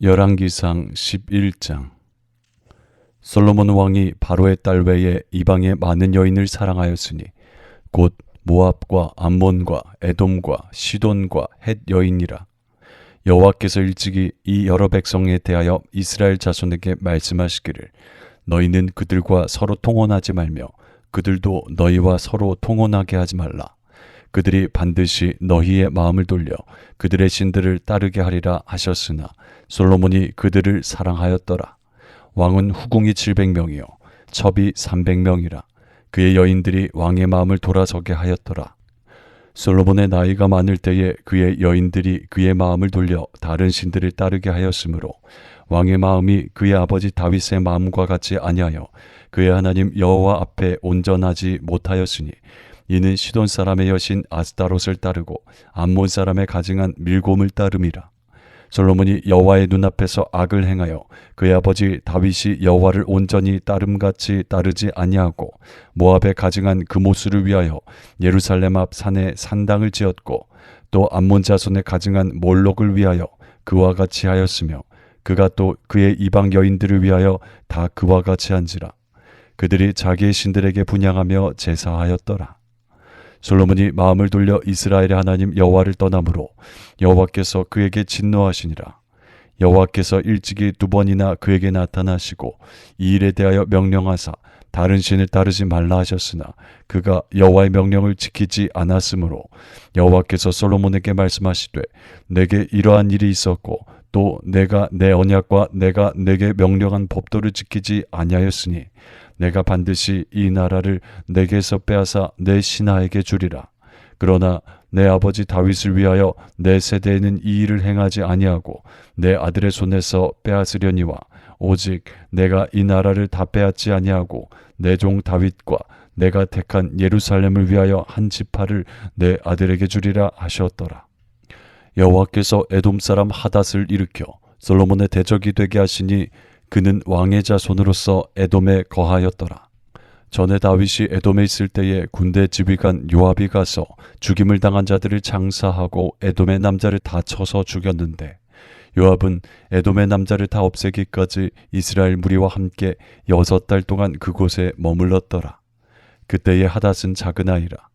열왕기상 11장. 솔로몬 왕이 바로의 딸 외에 이방의 많은 여인을 사랑하였으니 곧 모압과 암몬과 에돔과 시돈과 헷 여인이라. 여호와께서 일찍이 이 여러 백성에 대하여 이스라엘 자손에게 말씀하시기를 너희는 그들과 서로 통혼하지 말며 그들도 너희와 서로 통혼하게 하지 말라. 그들이 반드시 너희의 마음을 돌려 그들의 신들을 따르게 하리라 하셨으나 솔로몬이 그들을 사랑하였더라. 왕은 후궁이 700명이요 첩이 300명이라. 그의 여인들이 왕의 마음을 돌아서게 하였더라. 솔로몬의 나이가 많을 때에 그의 여인들이 그의 마음을 돌려 다른 신들을 따르게 하였으므로 왕의 마음이 그의 아버지 다윗의 마음과 같이 아니하여 그의 하나님 여호와 앞에 온전하지 못하였으니 이는 시돈 사람의 여신 아스타롯을 따르고 암몬 사람의 가증한 밀곰을 따름이라. 솔로몬이 여호와의 눈앞에서 악을 행하여 그의 아버지 다윗이 여호와를 온전히 따름같이 따르지 아니하고 모압에 가증한 그모스를 위하여 예루살렘 앞 산에 산당을 지었고 또 암몬 자손의 가증한 몰록을 위하여 그와 같이 하였으며 그가 또 그의 이방 여인들을 위하여 다 그와 같이 한지라. 그들이 자기의 신들에게 분향하며 제사하였더라. 솔로몬이 마음을 돌려 이스라엘의 하나님 여호와를 떠나므로 여호와께서 그에게 진노하시니라. 여호와께서 일찍이 2번이나 그에게 나타나시고 이 일에 대하여 명령하사 다른 신을 따르지 말라 하셨으나 그가 여호와의 명령을 지키지 않았으므로 여호와께서 솔로몬에게 말씀하시되 내게 이러한 일이 있었고 또 내가 내 언약과 내가 내게 명령한 법도를 지키지 아니하였으니 내가 반드시 이 나라를 내게서 빼앗아 내 신하에게 주리라. 그러나 내 아버지 다윗을 위하여 내 세대에는 이 일을 행하지 아니하고 내 아들의 손에서 빼앗으려니와 오직 내가 이 나라를 다 빼앗지 아니하고 내 종 다윗과 내가 택한 예루살렘을 위하여 한 지파를 내 아들에게 주리라 하셨더라. 여호와께서 에돔 사람 하닷을 일으켜 솔로몬의 대적이 되게 하시니 그는 왕의 자손으로서 에돔에 거하였더라. 전에 다윗이 에돔에 있을 때에 군대 지휘관 요압이 가서 죽임을 당한 자들을 장사하고 에돔의 남자를 다 쳐서 죽였는데 요압은 에돔의 남자를 다 없애기까지 이스라엘 무리와 함께 6달 동안 그곳에 머물렀더라. 그때의 하닷은 작은 아이라.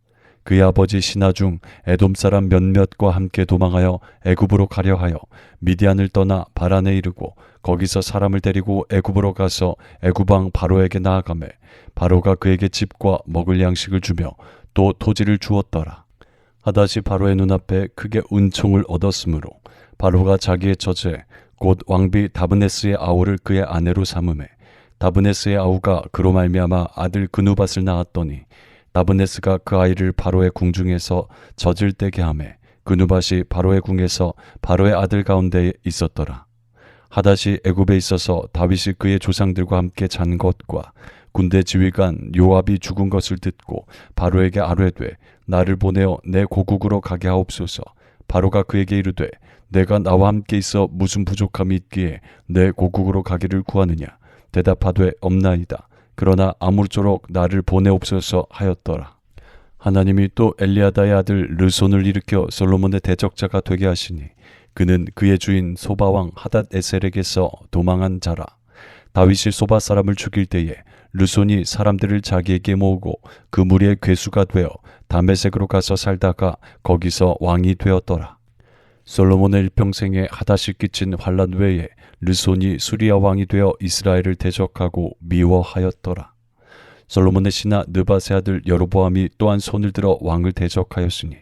그의 아버지 신하 중 에돔 사람 몇몇과 함께 도망하여 애굽으로 가려 하여 미디안을 떠나 바란에 이르고 거기서 사람을 데리고 애굽으로 가서 애굽 왕 바로에게 나아가매 바로가 그에게 집과 먹을 양식을 주며 또 토지를 주었더라. 하닷이 바로의 눈앞에 크게 은총을 얻었으므로 바로가 자기의 처제 곧 왕비 다브네스의 아우를 그의 아내로 삼음에 다브네스의 아우가 그로 말미암아 아들 그누밧을 낳았더니 다브네스가 그 아이를 바로의 궁중에서 젖을 떼게 하매 그누밧이 바로의 궁에서 바로의 아들 가운데에 있었더라. 하닷이 애굽에 있어서 다윗이 그의 조상들과 함께 잔 것과 군대 지휘관 요압이 죽은 것을 듣고 바로에게 아뢰되 나를 보내어 내 고국으로 가게 하옵소서. 바로가 그에게 이르되 내가 나와 함께 있어 무슨 부족함이 있기에 내 고국으로 가기를 구하느냐. 대답하되 없나이다. 그러나 아무쪼록 나를 보내옵소서 하였더라. 하나님이 또 엘리아다의 아들 르손을 일으켜 솔로몬의 대적자가 되게 하시니 그는 그의 주인 소바왕 하닷에셀에게서 도망한 자라. 다윗이 소바 사람을 죽일 때에 르손이 사람들을 자기에게 모으고 그 무리의 괴수가 되어 다메섹으로 가서 살다가 거기서 왕이 되었더라. 솔로몬의 일평생에 하닷이 끼친 환란 외에 르손이 수리아 왕이 되어 이스라엘을 대적하고 미워하였더라. 솔로몬의 신하 느밧의 아들 여로보암이 또한 손을 들어 왕을 대적하였으니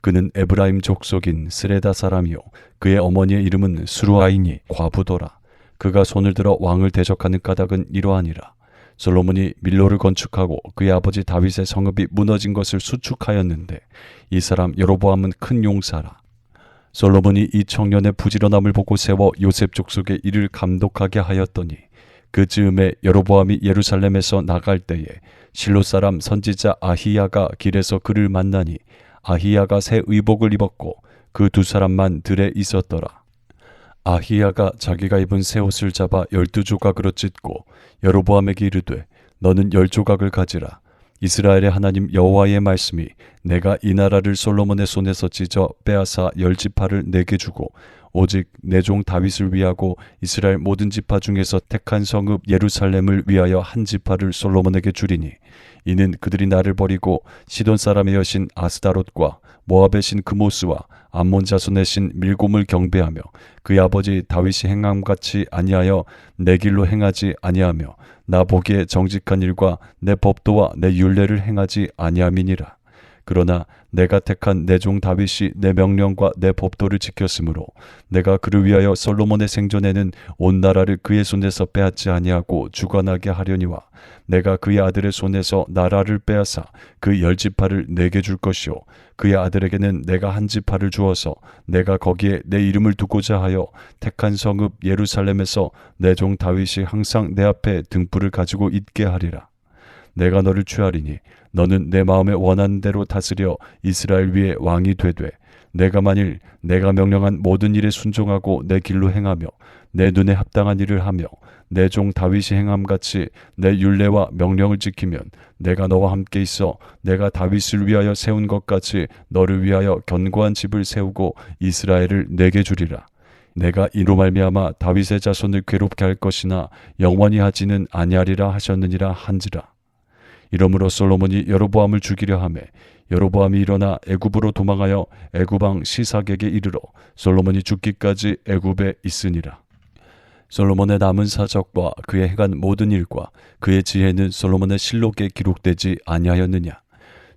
그는 에브라임 족속인 스레다 사람이요 그의 어머니의 이름은 수루아이니 과부더라. 그가 손을 들어 왕을 대적하는 까닭은 이러하니라. 솔로몬이 밀로를 건축하고 그의 아버지 다윗의 성읍이 무너진 것을 수축하였는데 이 사람 여로보암은 큰 용사라. 솔로몬이 이 청년의 부지런함을 보고 세워 요셉 족속의 일을 감독하게 하였더니 그 즈음에 여로보암이 예루살렘에서 나갈 때에 실로 사람 선지자 아히야가 길에서 그를 만나니 아히야가 새 의복을 입었고 그 2사람만 들에 있었더라. 아히야가 자기가 입은 새 옷을 잡아 12조각으로 찢고 여로보암에게 이르되 너는 10조각을 가지라. 이스라엘의 하나님 여호와의 말씀이 내가 이 나라를 솔로몬의 손에서 찢어 빼앗아 10지파를 내게 주고 오직 내 종 다윗을 위하고 이스라엘 모든 지파 중에서 택한 성읍 예루살렘을 위하여 한 지파를 솔로몬에게 주리니 이는 그들이 나를 버리고 시돈 사람의 여신 아스다롯과 모압의 신 그모스와 암몬 자손의 신 밀곰을 경배하며 그의 아버지 다윗이 행함같이 아니하여 내 길로 행하지 아니하며 나 보기에 정직한 일과 내 법도와 내 율례를 행하지 아니함이니라. 그러나 내가 택한 내 종 다윗이 내 명령과 내 법도를 지켰으므로 내가 그를 위하여 솔로몬의 생전에는 온 나라를 그의 손에서 빼앗지 아니하고 주관하게 하려니와 내가 그의 아들의 손에서 나라를 빼앗아 그 10지파를 내게 줄 것이요 그의 아들에게는 내가 한 지파를 주어서 내가 거기에 내 이름을 두고자 하여 택한 성읍 예루살렘에서 내 종 다윗이 항상 내 앞에 등불을 가지고 있게 하리라. 내가 너를 취하리니 너는 내 마음에 원하는 대로 다스려 이스라엘 위에 왕이 되되 내가 만일 내가 명령한 모든 일에 순종하고 내 길로 행하며 내 눈에 합당한 일을 하며 내 종 다윗이 행함같이 내 율례와 명령을 지키면 내가 너와 함께 있어 내가 다윗을 위하여 세운 것 같이 너를 위하여 견고한 집을 세우고 이스라엘을 내게 주리라. 내가 이로 말미암아 다윗의 자손을 괴롭게 할 것이나 영원히 하지는 아니하리라 하셨느니라 한지라. 이러므로 솔로몬이 여로보암을 죽이려 하매 여로보암이 일어나 애굽으로 도망하여 애굽 왕 시삭에게 이르러 솔로몬이 죽기까지 애굽에 있으니라. 솔로몬의 남은 사적과 그의 행한 모든 일과 그의 지혜는 솔로몬의 실록에 기록되지 아니하였느냐.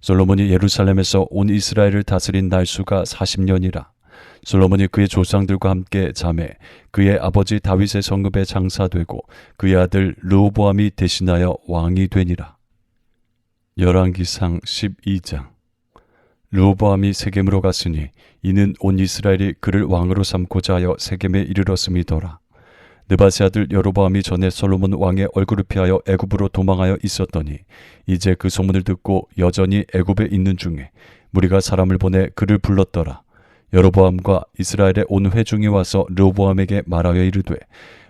솔로몬이 예루살렘에서 온 이스라엘을 다스린 날수가 40년이라. 솔로몬이 그의 조상들과 함께 자매 그의 아버지 다윗의 성읍에 장사되고 그의 아들 르호보암이 대신하여 왕이 되니라. 열왕기상 12장. 르호보암이 세겜으로 갔으니 이는 온 이스라엘이 그를 왕으로 삼고자 하여 세겜에 이르렀음이더라. 느바세 아들 여로보암이 전에 솔로몬 왕의 얼굴을 피하여 애굽으로 도망하여 있었더니 이제 그 소문을 듣고 여전히 애굽에 있는 중에 무리가 사람을 보내 그를 불렀더라. 여로보암과 이스라엘의 온 회중이 와서 르호보암에게 말하여 이르되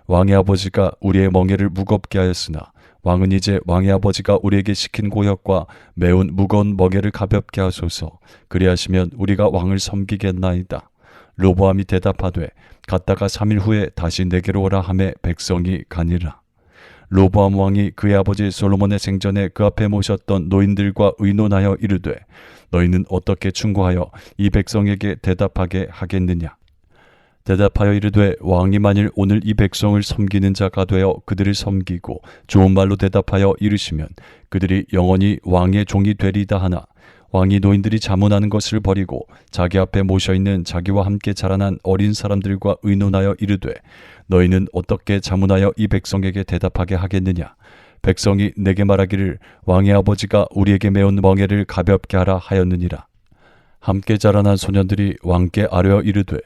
왕의 아버지가 우리의 멍에를 무겁게 하였으나 왕은 이제 왕의 아버지가 우리에게 시킨 고역과 매운 무거운 멍에를 가볍게 하소서. 그리하시면 우리가 왕을 섬기겠나이다. 르호보암이 대답하되 갔다가 3일 후에 다시 내게로 오라 하매 백성이 가니라. 르호보암 왕이 그의 아버지 솔로몬의 생전에 그 앞에 모셨던 노인들과 의논하여 이르되 너희는 어떻게 충고하여 이 백성에게 대답하게 하겠느냐. 대답하여 이르되 왕이 만일 오늘 이 백성을 섬기는 자가 되어 그들을 섬기고 좋은 말로 대답하여 이르시면 그들이 영원히 왕의 종이 되리이다 하나 왕이 노인들이 자문하는 것을 버리고 자기 앞에 모셔있는 자기와 함께 자라난 어린 사람들과 의논하여 이르되 너희는 어떻게 자문하여 이 백성에게 대답하게 하겠느냐. 백성이 내게 말하기를 왕의 아버지가 우리에게 메운 멍에를 가볍게 하라 하였느니라. 함께 자라난 소년들이 왕께 아뢰어 이르되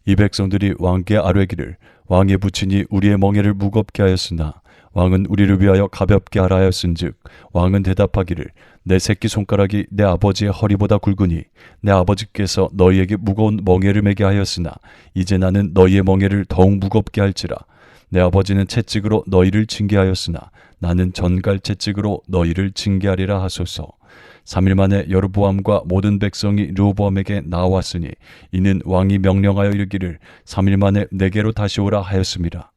이 백성들이 왕께 아뢰기를 왕의 부친이 우리의 멍에를 무겁게 하였으나 왕은 우리를 위하여 가볍게 하라 하였은즉 왕은 대답하기를 내 새끼손가락이 내 아버지의 허리보다 굵으니 내 아버지께서 너희에게 무거운 멍에를 매게 하였으나 이제 나는 너희의 멍에를 더욱 무겁게 할지라. 내 아버지는 채찍으로 너희를 징계하였으나 나는 전갈 채찍으로 너희를 징계하리라 하소서. 3일 만에 여로보암과 모든 백성이 르호보암에게 나왔으니 이는 왕이 명령하여 이르기를 3일 만에 내게로 다시 오라 하였음이라.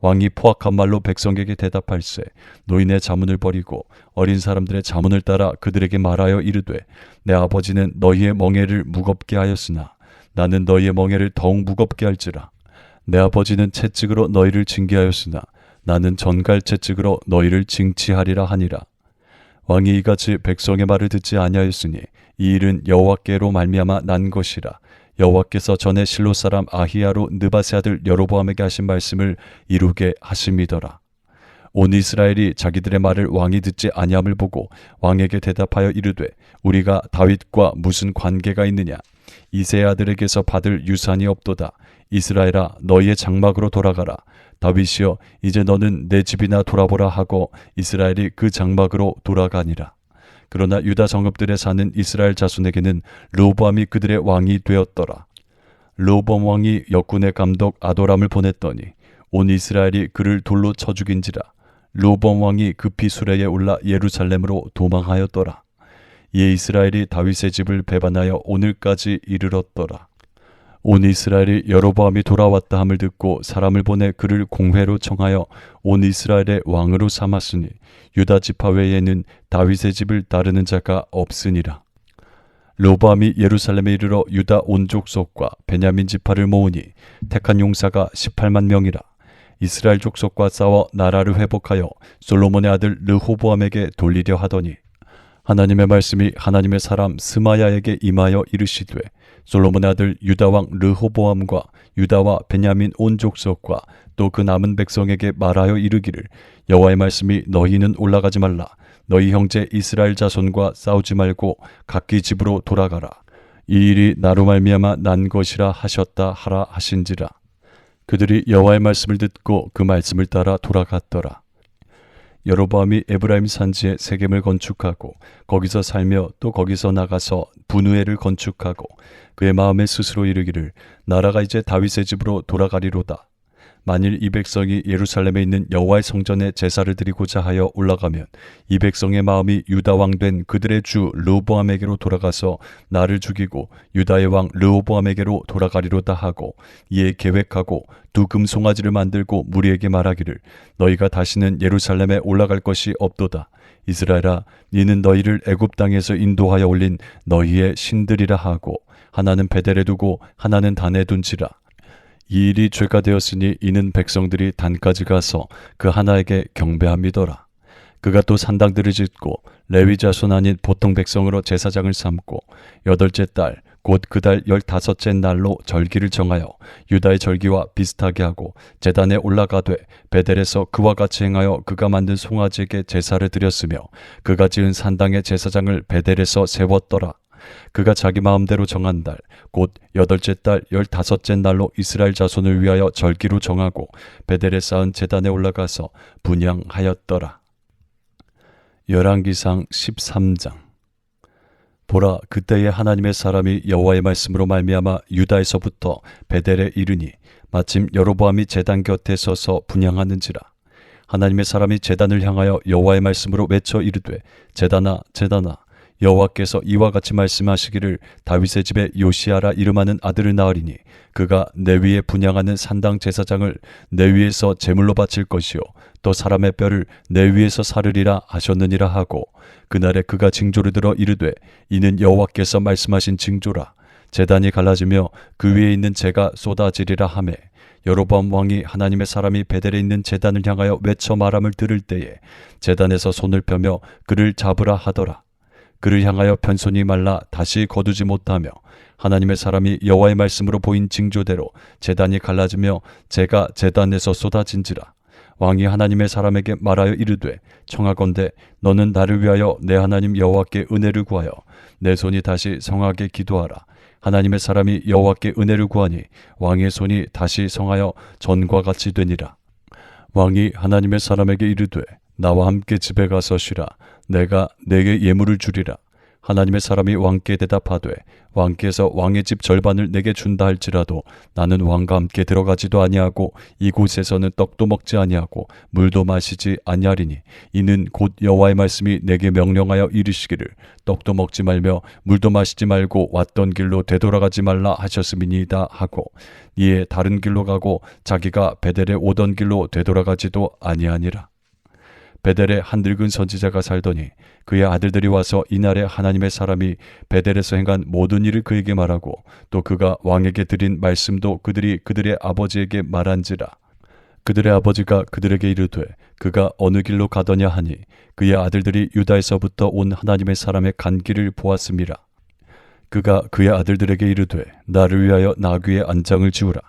왕이 포악한 말로 백성에게 대답할세 노인의 자문을 버리고 어린 사람들의 자문을 따라 그들에게 말하여 이르되 내 아버지는 너희의 멍에를 무겁게 하였으나 나는 너희의 멍에를 더욱 무겁게 할지라. 내 아버지는 채찍으로 너희를 징계하였으나 나는 전갈 채찍으로 너희를 징치하리라 하니라. 왕이 이같이 백성의 말을 듣지 아니하였으니 이 일은 여호와께로 말미암아 난 것이라. 여호와께서 전에 실로 사람 아히야로 느바세 아들 여로보암에게 하신 말씀을 이루게 하심이더라. 온 이스라엘이 자기들의 말을 왕이 듣지 아니함을 보고 왕에게 대답하여 이르되 우리가 다윗과 무슨 관계가 있느냐. 이새의 아들에게서 받을 유산이 없도다. 이스라엘아 너희의 장막으로 돌아가라. 다윗이여 이제 너는 내 집이나 돌아보라 하고 이스라엘이 그 장막으로 돌아가니라. 그러나 유다 성읍들에 사는 이스라엘 자손에게는 르호보암이 그들의 왕이 되었더라. 르호보암 왕이 역군의 감독 아도람을 보냈더니 온 이스라엘이 그를 돌로 쳐 죽인지라. 르호보암 왕이 급히 수레에 올라 예루살렘으로 도망하였더라. 이에 이스라엘이 다윗의 집을 배반하여 오늘까지 이르렀더라. 온 이스라엘이 여로보암이 돌아왔다 함을 듣고 사람을 보내 그를 공회로 청하여 온 이스라엘의 왕으로 삼았으니 유다 지파 외에는 다윗의 집을 따르는 자가 없으니라. 로보암이 예루살렘에 이르러 유다 온 족속과 베냐민 지파를 모으니 택한 용사가 18만 명이라. 이스라엘 족속과 싸워 나라를 회복하여 솔로몬의 아들 르호보암에게 돌리려 하더니 하나님의 말씀이 하나님의 사람 스마야에게 임하여 이르시되 솔로몬의 아들 유다 왕 르호보암과 유다와 베냐민 온 족속과 또 그 남은 백성에게 말하여 이르기를 여호와의 말씀이 너희는 올라가지 말라. 너희 형제 이스라엘 자손과 싸우지 말고 각기 집으로 돌아가라. 이 일이 나로 말미암아 난 것이라 하셨다 하라 하신지라. 그들이 여호와의 말씀을 듣고 그 말씀을 따라 돌아갔더라. 여로보암이 에브라임 산지에 세겜을 건축하고 거기서 살며 또 거기서 나가서 분우엘을 건축하고 그의 마음에 스스로 이르기를 나라가 이제 다윗의 집으로 돌아가리로다. 만일 이 백성이 예루살렘에 있는 여호와의 성전에 제사를 드리고자 하여 올라가면 이 백성의 마음이 유다 왕 된 그들의 주 르호보암에게로 돌아가서 나를 죽이고 유다의 왕 르호보암에게로 돌아가리로다 하고 이에 계획하고 두 금송아지를 만들고 무리에게 말하기를 너희가 다시는 예루살렘에 올라갈 것이 없도다. 이스라엘아, 니는 너희를 애굽 땅에서 인도하여 올린 너희의 신들이라 하고 하나는 베델에 두고 하나는 단에 둔지라. 이 일이 죄가 되었으니 이는 백성들이 단까지 가서 그 하나에게 경배함이더라. 그가 또 산당들을 짓고 레위 자손 아닌 보통 백성으로 제사장을 삼고 8째 달 곧 그 달 15째 날로 절기를 정하여 유다의 절기와 비슷하게 하고 제단에 올라가되 베델에서 그와 같이 행하여 그가 만든 송아지에게 제사를 드렸으며 그가 지은 산당의 제사장을 베델에서 세웠더라. 그가 자기 마음대로 정한 달 곧 8째 달 15째 날로 이스라엘 자손을 위하여 절기로 정하고 베델에 쌓은 제단에 올라가서 분향하였더라. 열왕기상 13장. 보라, 그때에 하나님의 사람이 여호와의 말씀으로 말미암아 유다에서부터 베델에 이르니 마침 여로보암이 제단 곁에 서서 분향하는지라. 하나님의 사람이 제단을 향하여 여호와의 말씀으로 외쳐 이르되 제단아 제단아, 여호와께서 이와 같이 말씀하시기를 다윗의 집에 요시야라 이름하는 아들을 낳으리니 그가 내 위에 분향하는 산당 제사장을 내 위에서 제물로 바칠 것이요 또 사람의 뼈를 내 위에서 사르리라 하셨느니라 하고 그날에 그가 징조를 들어 이르되 이는 여호와께서 말씀하신 징조라. 제단이 갈라지며 그 위에 있는 재가 쏟아지리라 하매 여로보암 왕이 하나님의 사람이 베델에 있는 제단을 향하여 외쳐 말함을 들을 때에 제단에서 손을 펴며 그를 잡으라 하더라. 그를 향하여 편손이 말라 다시 거두지 못하며 하나님의 사람이 여호와의 말씀으로 보인 징조대로 제단이 갈라지며 재가 제단에서 쏟아진지라. 왕이 하나님의 사람에게 말하여 이르되 청하건대 너는 나를 위하여 내 하나님 여호와께 은혜를 구하여 내 손이 다시 성하게 기도하라. 하나님의 사람이 여호와께 은혜를 구하니 왕의 손이 다시 성하여 전과 같이 되니라. 왕이 하나님의 사람에게 이르되 나와 함께 집에 가서 쉬라. 내가 내게 예물을 주리라. 하나님의 사람이 왕께 대답하되 왕께서 왕의 집 절반을 내게 준다 할지라도 나는 왕과 함께 들어가지도 아니하고 이곳에서는 떡도 먹지 아니하고 물도 마시지 아니하리니 이는 곧 여호와의 말씀이 내게 명령하여 이르시기를 떡도 먹지 말며 물도 마시지 말고 왔던 길로 되돌아가지 말라 하셨음이니이다 하고 이에 다른 길로 가고 자기가 베델에 오던 길로 되돌아가지도 아니하니라. 베델에 한 늙은 선지자가 살더니 그의 아들들이 와서 이날에 하나님의 사람이 베델에서 행한 모든 일을 그에게 말하고 또 그가 왕에게 드린 말씀도 그들이 그들의 아버지에게 말한지라. 그들의 아버지가 그들에게 이르되 그가 어느 길로 가더냐 하니 그의 아들들이 유다에서부터 온 하나님의 사람의 간 길을 보았음이라. 그가 그의 아들들에게 이르되 나를 위하여 나귀의 안장을 지우라.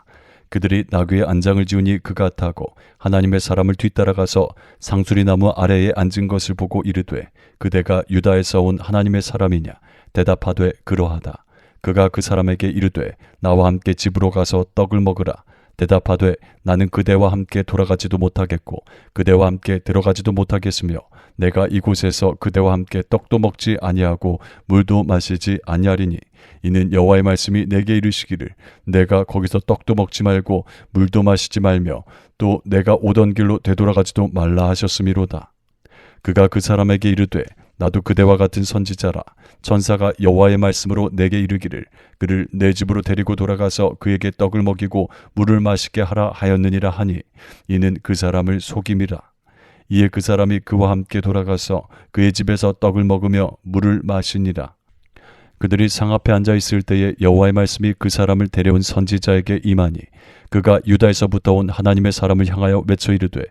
그들이 나귀의 안장을 지우니 그가 타고 하나님의 사람을 뒤따라가서 상수리 나무 아래에 앉은 것을 보고 이르되 그대가 유다에서 온 하나님의 사람이냐. 대답하되 그러하다. 그가 그 사람에게 이르되 나와 함께 집으로 가서 떡을 먹으라. 대답하되 나는 그대와 함께 돌아가지도 못하겠고 그대와 함께 들어가지도 못하겠으며 내가 이곳에서 그대와 함께 떡도 먹지 아니하고 물도 마시지 아니하리니 이는 여호와의 말씀이 내게 이르시기를 내가 거기서 떡도 먹지 말고 물도 마시지 말며 또 내가 오던 길로 되돌아가지도 말라 하셨음이로다. 그가 그 사람에게 이르되 나도 그대와 같은 선지자라. 천사가 여호와의 말씀으로 내게 이르기를 그를 내 집으로 데리고 돌아가서 그에게 떡을 먹이고 물을 마시게 하라 하였느니라 하니 이는 그 사람을 속임이라. 이에 그 사람이 그와 함께 돌아가서 그의 집에서 떡을 먹으며 물을 마시니라. 그들이 상 앞에 앉아 있을 때에 여호와의 말씀이 그 사람을 데려온 선지자에게 임하니 그가 유다에서부터 온 하나님의 사람을 향하여 외쳐 이르되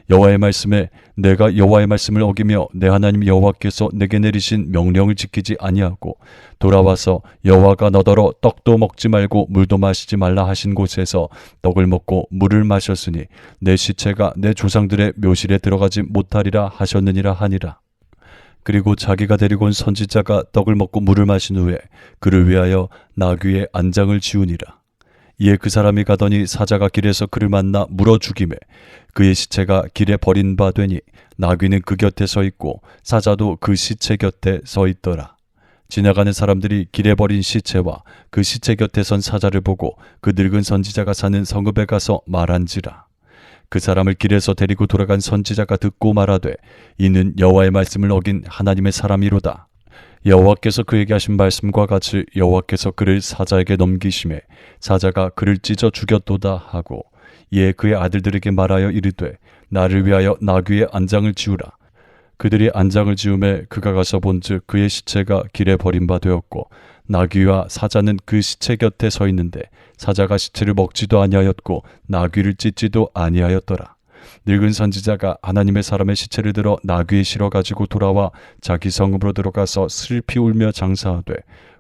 여호와의 말씀에 내가 여호와의 말씀을 어기며 내 하나님 여호와께서 내게 내리신 명령을 지키지 아니하고 돌아와서 여호와가 너더러 떡도 먹지 말고 물도 마시지 말라 하신 곳에서 떡을 먹고 물을 마셨으니 내 시체가 내 조상들의 묘실에 들어가지 못하리라 하셨느니라 하니라. 그리고 자기가 데리고 온 선지자가 떡을 먹고 물을 마신 후에 그를 위하여 나귀의 안장을 지우니라. 이에 그 사람이 가더니 사자가 길에서 그를 만나 물어 죽이매 그의 시체가 길에 버린 바 되니 나귀는 그 곁에 서 있고 사자도 그 시체 곁에 서 있더라. 지나가는 사람들이 길에 버린 시체와 그 시체 곁에 선 사자를 보고 그 늙은 선지자가 사는 성읍에 가서 말한지라. 그 사람을 길에서 데리고 돌아간 선지자가 듣고 말하되 이는 여호와의 말씀을 어긴 하나님의 사람이로다. 여호와께서 그에게 하신 말씀과 같이 여호와께서 그를 사자에게 넘기심에 사자가 그를 찢어 죽였도다 하고 이에 그의 아들들에게 말하여 이르되 나를 위하여 나귀의 안장을 지우라. 그들이 안장을 지우매 그가 가서 본즉 그의 시체가 길에 버린 바 되었고 나귀와 사자는 그 시체 곁에 서 있는데 사자가 시체를 먹지도 아니하였고 나귀를 찢지도 아니하였더라. 늙은 선지자가 하나님의 사람의 시체를 들어 나귀에 실어 가지고 돌아와 자기 성읍으로 들어가서 슬피 울며 장사하되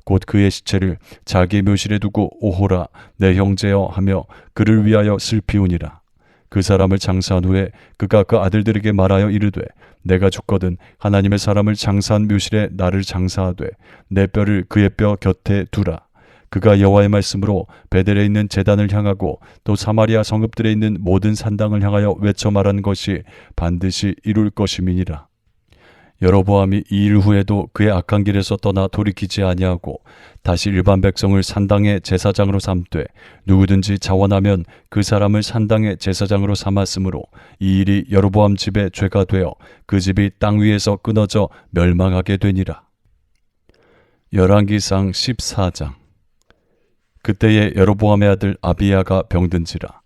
곧 그의 시체를 자기의 묘실에 두고 오호라 내 형제여 하며 그를 위하여 슬피 우니라. 그 사람을 장사한 후에 그가 그 아들들에게 말하여 이르되 내가 죽거든 하나님의 사람을 장사한 묘실에 나를 장사하되 내 뼈를 그의 뼈 곁에 두라. 그가 여호와의 말씀으로 베델에 있는 제단을 향하고 또 사마리아 성읍들에 있는 모든 산당을 향하여 외쳐 말한 것이 반드시 이룰 것임이니라. 여로보암이 이 일 후에도 그의 악한 길에서 떠나 돌이키지 아니하고 다시 일반 백성을 산당의 제사장으로 삼되 누구든지 자원하면 그 사람을 산당의 제사장으로 삼았으므로 이 일이 여로보암 집의 죄가 되어 그 집이 땅 위에서 끊어져 멸망하게 되니라. 열왕기상 14장. 그때에 여로보암의 아들 아비야가 병든지라.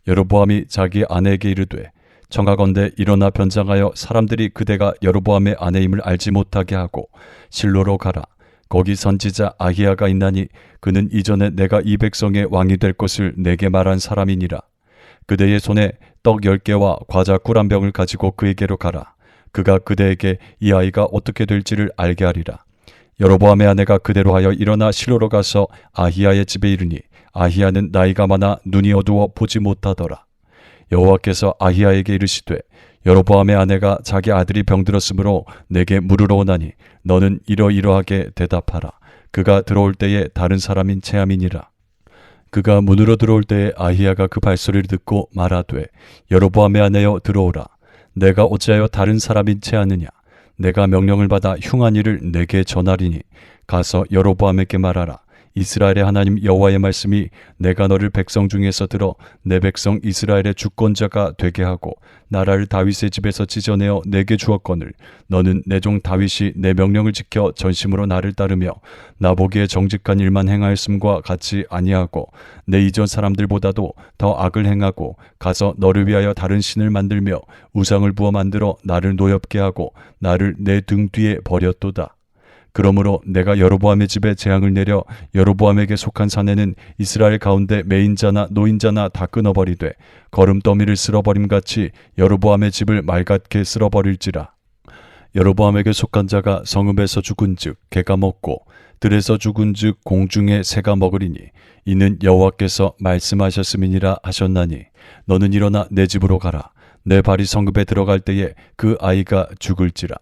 여로보암이 자기 아내에게 이르되 청하건대 일어나 변장하여 사람들이 그대가 여로보암의 아내임을 알지 못하게 하고 실로로 가라. 거기 선지자 아히야가 있나니 그는 이전에 내가 이 백성의 왕이 될 것을 내게 말한 사람이니라. 그대의 손에 떡 10개와 과자 꿀 한 병을 가지고 그에게로 가라. 그가 그대에게 이 아이가 어떻게 될지를 알게 하리라. 여로보암의 아내가 그대로 하여 일어나 실로로 가서 아히야의 집에 이르니 아히야는 나이가 많아 눈이 어두워 보지 못하더라. 여호와께서 아히야에게 이르시되 여로보암의 아내가 자기 아들이 병들었으므로 내게 물으러 오나니 너는 이러이러하게 대답하라. 그가 들어올 때에 다른 사람인 체함이니라. 그가 문으로 들어올 때에 아히야가 그 발소리를 듣고 말하되 여로보암의 아내여 들어오라. 내가 어찌하여 다른 사람인 체하느냐. 내가 명령을 받아 흉한 일을 내게 전하리니 가서 여로보암에게 말하라. 이스라엘의 하나님 여호와의 말씀이 내가 너를 백성 중에서 들어 내 백성 이스라엘의 주권자가 되게 하고 나라를 다윗의 집에서 찢어내어 내게 주었거늘 너는 내 종 다윗이 내 명령을 지켜 전심으로 나를 따르며 나보기에 정직한 일만 행하였음과 같이 아니하고 내 이전 사람들보다도 더 악을 행하고 가서 너를 위하여 다른 신을 만들며 우상을 부어 만들어 나를 노엽게 하고 나를 내 등 뒤에 버렸도다. 그러므로 내가 여로보암의 집에 재앙을 내려 여로보암에게 속한 사내는 이스라엘 가운데 매인자나 노인자나 다 끊어버리되 거름더미를 쓸어버림같이 여로보암의 집을 맑게 쓸어버릴지라. 여로보암에게 속한 자가 성읍에서 죽은즉 개가 먹고 들에서 죽은즉 공중에 새가 먹으리니 이는 여호와께서 말씀하셨음이니라 하셨나니 너는 일어나 내 집으로 가라. 내 발이 성읍에 들어갈 때에 그 아이가 죽을지라.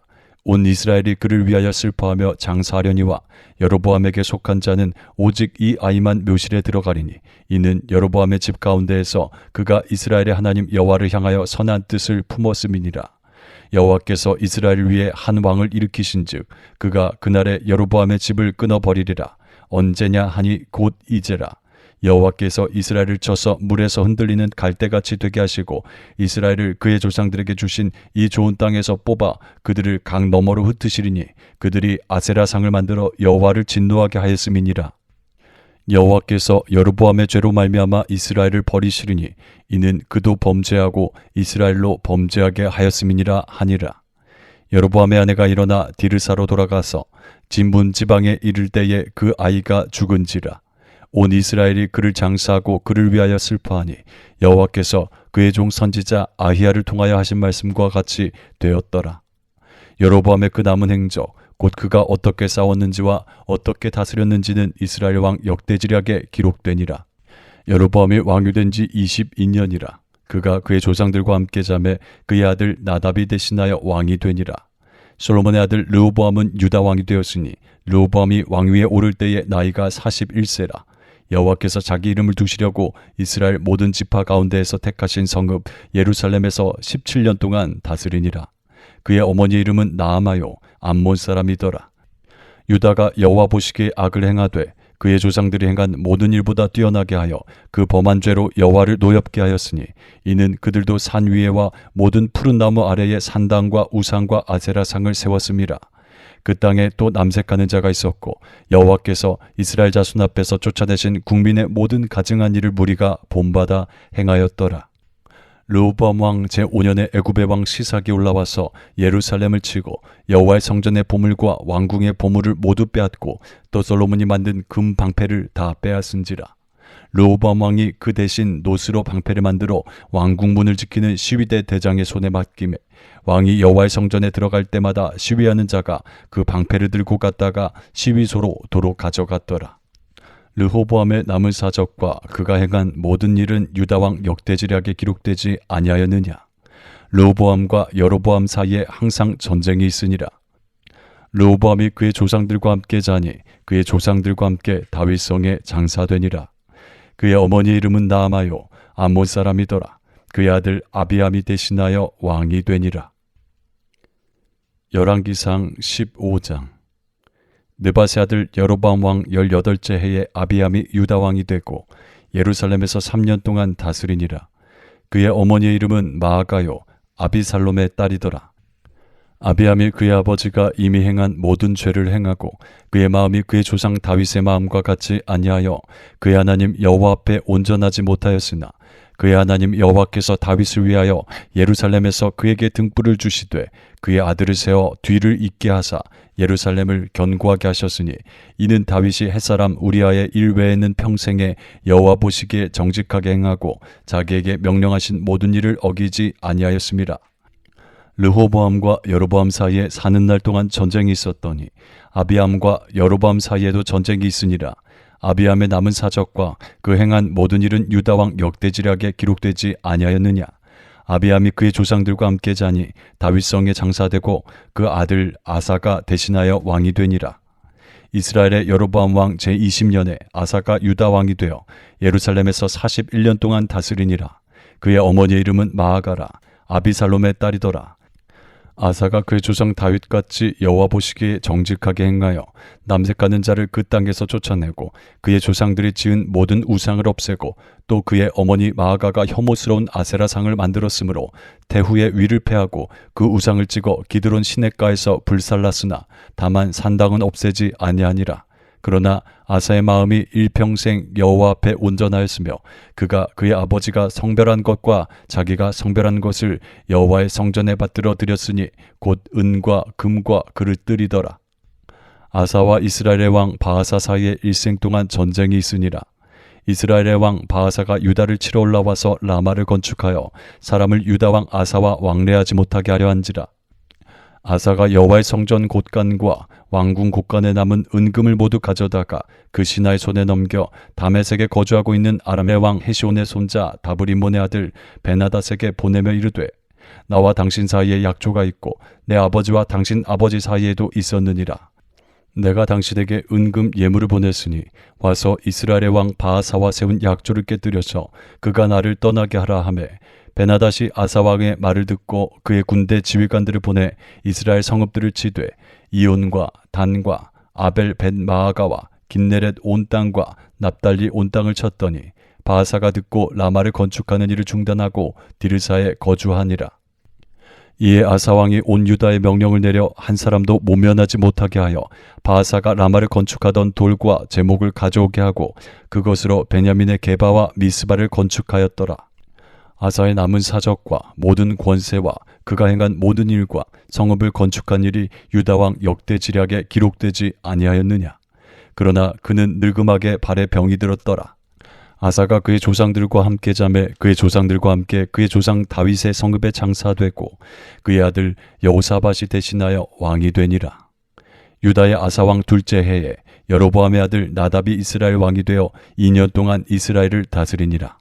온 이스라엘이 그를 위하여 슬퍼하며 장사하려니와 여로보암에게 속한 자는 오직 이 아이만 묘실에 들어가리니 이는 여로보암의 집 가운데에서 그가 이스라엘의 하나님 여호와를 향하여 선한 뜻을 품었음이니라. 여호와께서 이스라엘을 위해 한 왕을 일으키신즉 그가 그날에 여로보암의 집을 끊어버리리라. 언제냐 하니 곧 이제라. 여호와께서 이스라엘을 쳐서 물에서 흔들리는 갈대같이 되게 하시고 이스라엘을 그의 조상들에게 주신 이 좋은 땅에서 뽑아 그들을 강 너머로 흩으시리니 그들이 아세라상을 만들어 여호와를 진노하게 하였음이니라. 여호와께서 여로보암의 죄로 말미암아 이스라엘을 버리시리니 이는 그도 범죄하고 이스라엘로 범죄하게 하였음이니라 하니라. 여로보암의 아내가 일어나 디르사로 돌아가서 진분 지방에 이를 때에 그 아이가 죽은지라. 온 이스라엘이 그를 장사하고 그를 위하여 슬퍼하니 여호와께서 그의 종 선지자 아히야를 통하여 하신 말씀과 같이 되었더라. 여로보암의 그 남은 행적 곧 그가 어떻게 싸웠는지와 어떻게 다스렸는지는 이스라엘 왕 역대지략에 기록되니라. 여로보암이 왕이 된 지 22년이라. 그가 그의 조상들과 함께 잠에 그의 아들 나답이 대신하여 왕이 되니라. 솔로몬의 아들 르호보암은 유다 왕이 되었으니 르호보암이 왕위에 오를 때에 나이가 41세라. 여호와께서 자기 이름을 두시려고 이스라엘 모든 지파 가운데에서 택하신 성읍 예루살렘에서 17년 동안 다스리니라. 그의 어머니 이름은 나아마요 암몬 사람이더라. 유다가 여호와 보시기에 악을 행하되 그의 조상들이 행한 모든 일보다 뛰어나게 하여 그 범한 죄로 여호와를 노엽게 하였으니 이는 그들도 산 위에와 모든 푸른 나무 아래에 산당과 우상과 아세라상을 세웠음이라. 그 땅에 또 남색하는 자가 있었고 여호와께서 이스라엘 자손 앞에서 쫓아내신 국민의 모든 가증한 일을 무리가 본받아 행하였더라. 르호보암 왕 제5년에 애굽의 왕 시삭이 올라와서 예루살렘을 치고 여호와의 성전의 보물과 왕궁의 보물을 모두 빼앗고 또 솔로몬이 만든 금 방패를 다 빼앗은지라. 르호보암 왕이 그 대신 노스로 방패를 만들어 왕궁 문을 지키는 시위대 대장의 손에 맡김에 왕이 여호와의 성전에 들어갈 때마다 시위하는 자가 그 방패를 들고 갔다가 시위소로 도로 가져갔더라. 르호보암의 남은 사적과 그가 행한 모든 일은 유다 왕 역대지략에 기록되지 아니하였느냐. 르호보암과 여로보암 사이에 항상 전쟁이 있으니라. 르호보암이 그의 조상들과 함께 자니 그의 조상들과 함께 다윗성에 장사되니라. 그의 어머니 이름은 나아마요 암몬 사람이더라. 그의 아들 아비암이 대신하여 왕이 되니라. 열왕기상 15장. 느밧의 아들 여로보암 왕 18째 해에 아비암이 유다 왕이 되고 예루살렘에서 3년 동안 다스리니라. 그의 어머니의 이름은 마아가요 아비살롬의 딸이더라. 아비암이 그의 아버지가 이미 행한 모든 죄를 행하고 그의 마음이 그의 조상 다윗의 마음과 같이 아니하여 그의 하나님 여호와 앞에 온전하지 못하였으나 그의 하나님 여호와께서 다윗을 위하여 예루살렘에서 그에게 등불을 주시되 그의 아들을 세워 뒤를 잇게 하사 예루살렘을 견고하게 하셨으니 이는 다윗이 햇사람 우리아의 일 외에는 평생에 여호와 보시기에 정직하게 행하고 자기에게 명령하신 모든 일을 어기지 아니하였음이라. 르호보암과 여로보암 사이에 사는 날 동안 전쟁이 있었더니 아비암과 여로보암 사이에도 전쟁이 있으니라. 아비암의 남은 사적과 그 행한 모든 일은 유다 왕 역대지략에 기록되지 아니하였느냐. 아비암이 그의 조상들과 함께 자니 다윗성에 장사되고 그 아들 아사가 대신하여 왕이 되니라. 이스라엘의 여로보암 왕 제20년에 아사가 유다 왕이 되어 예루살렘에서 41년 동안 다스리니라. 그의 어머니의 이름은 마아가라 아비살롬의 딸이더라. 아사가 그의 조상 다윗같이 여호와 보시기에 정직하게 행하여 남색하는 자를 그 땅에서 쫓아내고 그의 조상들이 지은 모든 우상을 없애고 또 그의 어머니 마아가가 혐오스러운 아세라상을 만들었으므로 태후의 위를 패하고 그 우상을 찍어 기드론 시냇가에서 불살랐으나 다만 산당은 없애지 아니하니라. 그러나 아사의 마음이 일평생 여호와 앞에 온전하였으며 그가 그의 아버지가 성별한 것과 자기가 성별한 것을 여호와의 성전에 받들어 드렸으니 곧 은과 금과 그릇들이더라. 아사와 이스라엘의 왕 바하사 사이에 일생 동안 전쟁이 있으니라. 이스라엘의 왕 바하사가 유다를 치러 올라와서 라마를 건축하여 사람을 유다 왕 아사와 왕래하지 못하게 하려 한지라. 아사가 여호와의 성전 곳간과 왕궁 곳간에 남은 은금을 모두 가져다가 그 신하의 손에 넘겨 다메섹에 거주하고 있는 아람의 왕 헤시온의 손자 다브리몬의 아들 베나닷에게 보내며 이르되 나와 당신 사이에 약조가 있고 내 아버지와 당신 아버지 사이에도 있었느니라. 내가 당신에게 은금 예물을 보냈으니 와서 이스라엘의 왕 바하사와 세운 약조를 깨뜨려서 그가 나를 떠나게 하라 하매 베나닷이 아사 왕의 말을 듣고 그의 군대 지휘관들을 보내 이스라엘 성읍들을 치되 이온과 단과 아벨 벳 마아가와 긴네렛 온 땅과 납달리 온 땅을 쳤더니 바하사가 듣고 라마를 건축하는 일을 중단하고 디르사에 거주하니라. 이에 아사 왕이 온 유다에 명령을 내려 한 사람도 모면하지 못하게 하여 바하사가 라마를 건축하던 돌과 제목을 가져오게 하고 그것으로 베냐민의 게바와 미스바를 건축하였더라. 아사의 남은 사적과 모든 권세와 그가 행한 모든 일과 성읍을 건축한 일이 유다 왕 역대지략에 기록되지 아니하였느냐. 그러나 그는 늙음하게 발에 병이 들었더라. 아사가 그의 조상들과 함께 잠에 그의 조상들과 함께 그의 조상 다윗의 성읍에 장사되고 그의 아들 여호사밧이 대신하여 왕이 되니라. 유다의 아사 왕 둘째 해에 여로보암의 아들 나답이 이스라엘 왕이 되어 2년 동안 이스라엘을 다스리니라.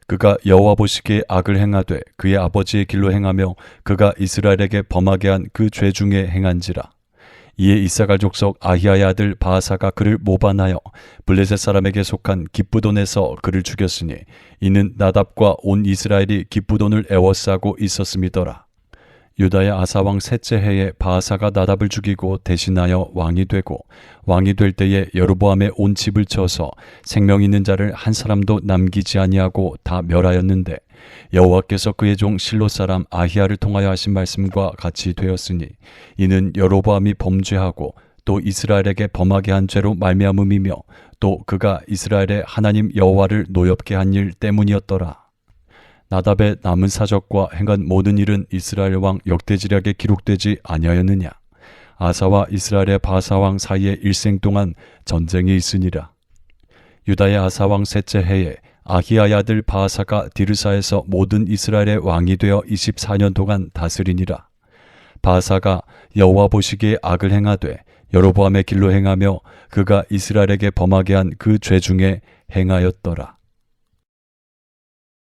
그가 여호와 보시기에 악을 행하되 그의 아버지의 길로 행하며 그가 이스라엘에게 범하게 한 그 죄 중에 행한지라. 이에 이사갈 족속 아히야의 아들 바하사가 그를 모반하여 블레셋 사람에게 속한 기브돈에서 그를 죽였으니 이는 나답과 온 이스라엘이 기브돈을 애워싸고 있었음이더라. 유다의 아사 왕 셋째 해에 바하사가 나답을 죽이고 대신하여 왕이 되고 왕이 될 때에 여로보암의 온 집을 쳐서 생명 있는 자를 한 사람도 남기지 아니하고 다 멸하였는데 여호와께서 그의 종 실로 사람 아히야를 통하여 하신 말씀과 같이 되었으니 이는 여로보암이 범죄하고 또 이스라엘에게 범하게 한 죄로 말미암음이며 또 그가 이스라엘의 하나님 여호와를 노엽게 한 일 때문이었더라. 나답의 남은 사적과 행한 모든 일은 이스라엘 왕 역대지략에 기록되지 아니하였느냐. 아사와 이스라엘의 바사 왕 사이에 일생 동안 전쟁이 있으니라. 유다의 아사 왕 셋째 해에 아히야의 아들 바하사가 디르사에서 모든 이스라엘의 왕이 되어 24년 동안 다스리니라. 바하사가 여호와 보시기에 악을 행하되 여로보암의 길로 행하며 그가 이스라엘에게 범하게 한 그 죄 중에 행하였더라.